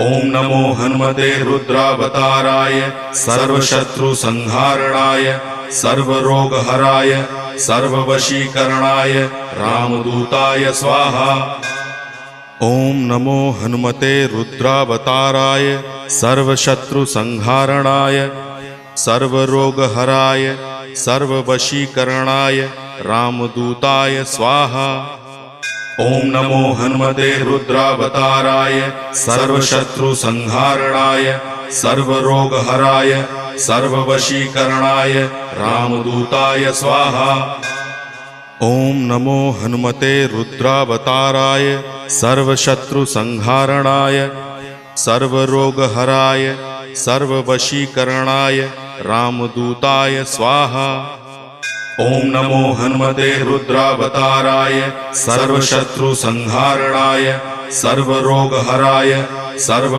ओम नमो हनुमते रुद्रावताराय सर्वशत्रुसंहारणाय सर्वरोगहराय सर्ववशीकरणाय रामदूताय स्वाहा। ओम नमो हनुमते रुद्रावताराय सर्वशत्रुसंहारणाय सर्वरोगहराय सर्ववशीकरणाय रामदूताय स्वाहा। ओम नमो हनुमते रुद्रावताराय सर्वशत्रुसंहारणाय सर्वरोगहराय सर्ववशीकरणाय रामदूताय स्वाहा। ओम नमो हनुमते रुद्रावताराय सर्वशत्रुसंहारणाय सर्वरोगहराय सर्ववशीकरणाय रामदूताय स्वाहा। ओम नमो हनुमते रुद्रावताराय सर्वशत्रुसंहारणाय सर्वरोगहराय सर्व